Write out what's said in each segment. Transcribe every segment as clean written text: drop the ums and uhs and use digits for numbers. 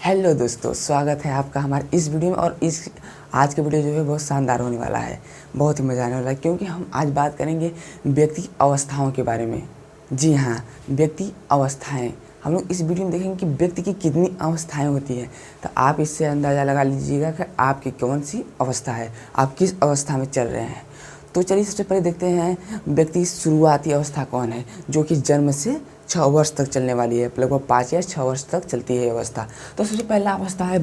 Hello दोस्तों, स्वागत है आपका हमारे इस वीडियो में। और इस आज का वीडियो जो है बहुत शानदार होने वाला है, बहुत ही मज़ा आने वाला है, क्योंकि हम आज बात करेंगे व्यक्ति अवस्थाओं के बारे में। जी हाँ, व्यक्ति अवस्थाएं। हम लोग इस वीडियो में देखेंगे कि व्यक्ति की कितनी अवस्थाएं होती हैं। तो आप इससे अंदाज़ा लगा लीजिएगा कि आपकी कौन सी अवस्था है, आप किस अवस्था में चल रहे हैं। तो चलिए सबसे पहले देखते हैं व्यक्ति की शुरुआती अवस्था कौन है, जो कि जन्म से 6 वर्ष तक चलने वाली है। लगभग 5 या 6 वर्ष तक चलती है ये अवस्था। तो सबसे पहला अवस्था है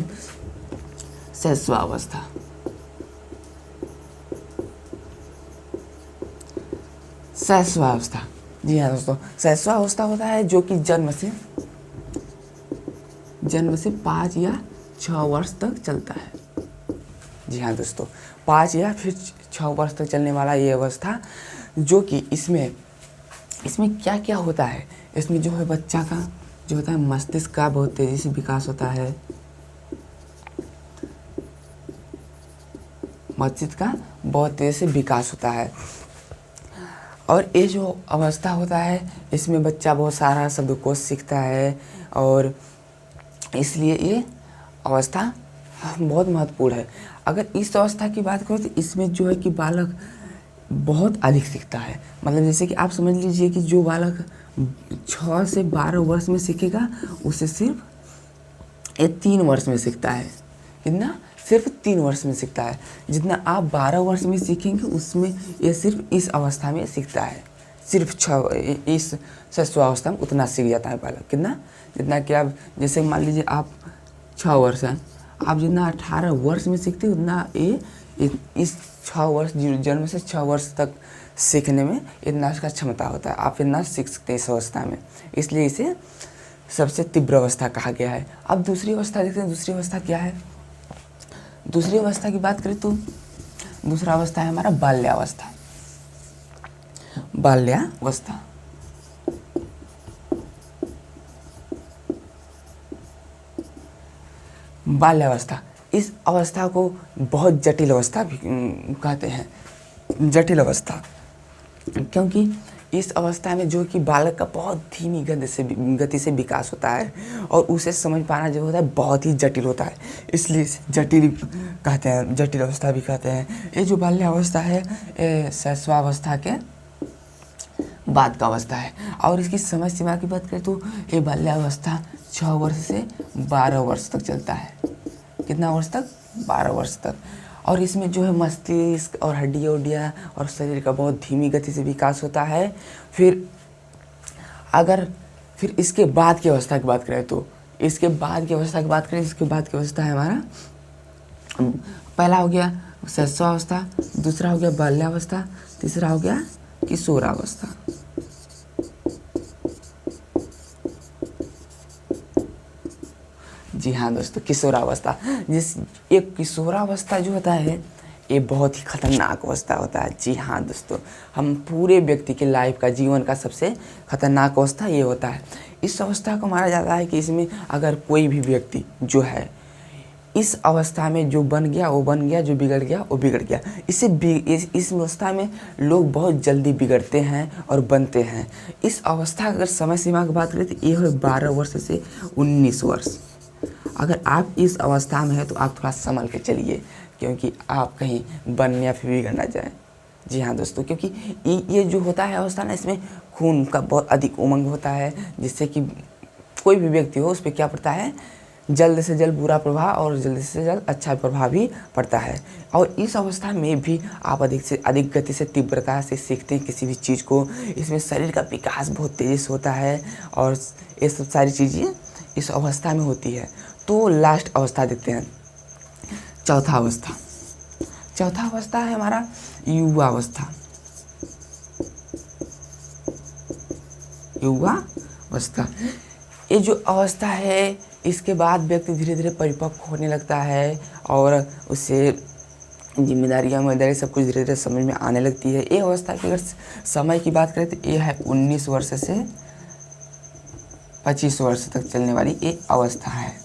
शैशवावस्था। शैशवावस्था, जी हाँ दोस्तों, शैशवावस्था होता है जो कि जन्म से 5 या 6 वर्ष तक चलता है। जी हाँ दोस्तों, 5 या फिर 6 वर्ष तक चलने वाला ये अवस्था, जो कि इसमें क्या क्या होता है। इसमें जो है बच्चा का जो होता है मस्तिष्क का बहुत तेज़ी से विकास होता है। मस्तिष्क का बहुत तेज़ी से विकास होता है। और ये जो अवस्था होता है, इसमें बच्चा बहुत सारा शब्दकोश सीखता है, और इसलिए ये अवस्था बहुत महत्वपूर्ण है। अगर इस अवस्था की बात करो तो इसमें जो है कि बालक बहुत अधिक सीखता है। मतलब जैसे कि आप समझ लीजिए कि जो बालक 6 से 12 वर्ष में सीखेगा, उसे सिर्फ ये 3 वर्ष में सीखता है। कितना? सिर्फ 3 वर्ष में सीखता है। जितना आप 12 वर्ष में सीखेंगे, उसमें ये सिर्फ इस अवस्था में सीखता है। सिर्फ 6 इस शैशवावस्था में उतना सीख जाता है बालक। कितना? जितना कि आप जैसे मान लीजिए आप 6 वर्ष हैं, आप जितना 18 वर्ष में सीखते हैं, उतना ये इस 6 वर्ष जन्म से 6 वर्ष तक सीखने में इतना उसका क्षमता होता है। आप इतना सीख सकते हैं इस अवस्था में, इसलिए इसे सबसे तीव्र अवस्था कहा गया है। अब दूसरी अवस्था देखते हैं। दूसरी अवस्था क्या है? दूसरी अवस्था की बात करें तो दूसरा अवस्था है हमारा बाल्यावस्था। बाल्यावस्था, बाल्यावस्था, इस अवस्था को बहुत जटिल अवस्था भी कहते हैं। जटिल अवस्था क्योंकि इस अवस्था में जो कि बालक का बहुत धीमी गति से विकास होता है, और उसे समझ पाना जो होता है बहुत ही जटिल होता है, इसलिए इसे जटिल कहते हैं, जटिल अवस्था भी कहते हैं। ये जो बाल्यावस्था है, ये शैशवावस्था के बाद का अवस्था है। और इसकी समय सीमा की बात करें तो ये बाल्यावस्था 6 वर्ष से 12 वर्ष तक चलता है। कितना वर्ष तक? 12 वर्ष तक। और इसमें जो है मस्तिष्क और हड्डियाँ और शरीर का बहुत धीमी गति से विकास होता है। फिर इसके बाद की अवस्था की बात करें तो इसके बाद की अवस्था है हमारा, पहला हो गया शैशवावस्था, दूसरा हो गया बाल्यावस्था, तीसरा हो गया किशोरावस्था। जी हाँ दोस्तों, किशोरावस्था। ये किशोरावस्था जो होता है, ये बहुत ही खतरनाक अवस्था होता है। जी हाँ दोस्तों, हम पूरे व्यक्ति के लाइफ का, जीवन का सबसे खतरनाक अवस्था ये होता है। इस अवस्था को माना जाता है कि इसमें अगर कोई भी व्यक्ति जो है इस अवस्था में जो बन गया वो बन गया, जो बिगड़ गया वो बिगड़ गया। इस अवस्था में लोग बहुत जल्दी बिगड़ते हैं और बनते हैं। इस अवस्था अगर समय सीमा की बात करें तो ये है 12 वर्ष से 19 वर्ष। अगर आप इस अवस्था में हैं तो आप थोड़ा संभल के चलिए, क्योंकि आप कहीं बनने या फिर बिगड़ ना जाए। जी हाँ दोस्तों, क्योंकि ये जो होता है अवस्था ना, इसमें खून का बहुत अधिक उमंग होता है, जिससे कि कोई भी व्यक्ति हो उस पर क्या पड़ता है, जल्द से जल्द बुरा प्रभाव और जल्द से जल्द अच्छा प्रभाव भी पड़ता है। और इस अवस्था में भी आप अधिक से अधिक गति से, तीव्रता से सीखते हैं किसी भी चीज़ को। इसमें शरीर का विकास बहुत तेज़ी से होता है, और ये सब सारी चीज़ें इस अवस्था में होती है। तो लास्ट अवस्था देखते हैं, चौथा अवस्था। चौथा अवस्था है हमारा युवा अवस्था। युवा अवस्था, ये जो अवस्था है, इसके बाद व्यक्ति धीरे धीरे परिपक्व होने लगता है, और उससे जिम्मेदारियाँ सब कुछ धीरे धीरे समझ में आने लगती है। ये अवस्था की अगर समय की बात करें तो ये है 19 वर्ष से 25 वर्ष तक चलने वाली ये अवस्था है।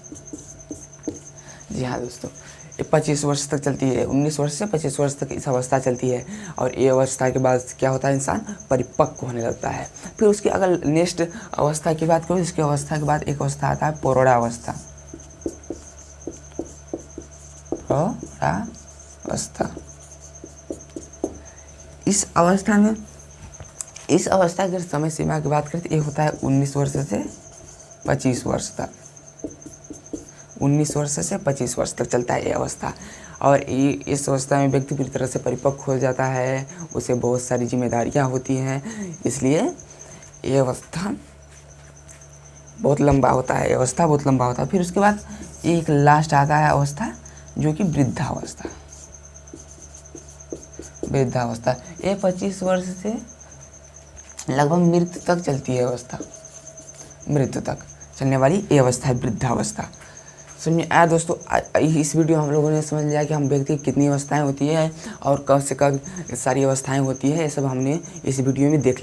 जी हाँ दोस्तों, ये 25 वर्ष तक चलती है। 19 वर्ष से 25 वर्ष तक इस अवस्था चलती है, और ये अवस्था के बाद क्या होता है, इंसान परिपक्व होने लगता है। फिर उसकी अगर नेक्स्ट अवस्था की बात करूँ, इसकी अवस्था के बाद एक अवस्था आता है प्रौढ़ावस्था। किशोरावस्था। इस अवस्था की समय सीमा की बात करें तो ये होता है 19 वर्ष से 25 वर्ष तक। 19 वर्ष से 25 वर्ष तक चलता है ये अवस्था। और इस अवस्था में व्यक्ति पूरी तरह से परिपक्व हो जाता है, उसे बहुत सारी जिम्मेदारियां होती हैं, इसलिए ये अवस्था बहुत लंबा होता है। अवस्था बहुत लंबा होता है। फिर उसके बाद एक लास्ट आता है अवस्था जो कि वृद्धावस्था। वृद्धावस्था ये 25 वर्ष से लगभग मृत्यु तक चलती है अवस्था। मृत्यु तक चलने वाली ये अवस्था है वृद्धावस्था। समझ में आया दोस्तों? इस वीडियो में हम लोगों ने समझ लिया कि हम व्यक्ति की कितनी अवस्थाएं होती है और कब से कब सारी अवस्थाएं होती है। ये सब हमने इस वीडियो में देख लिया।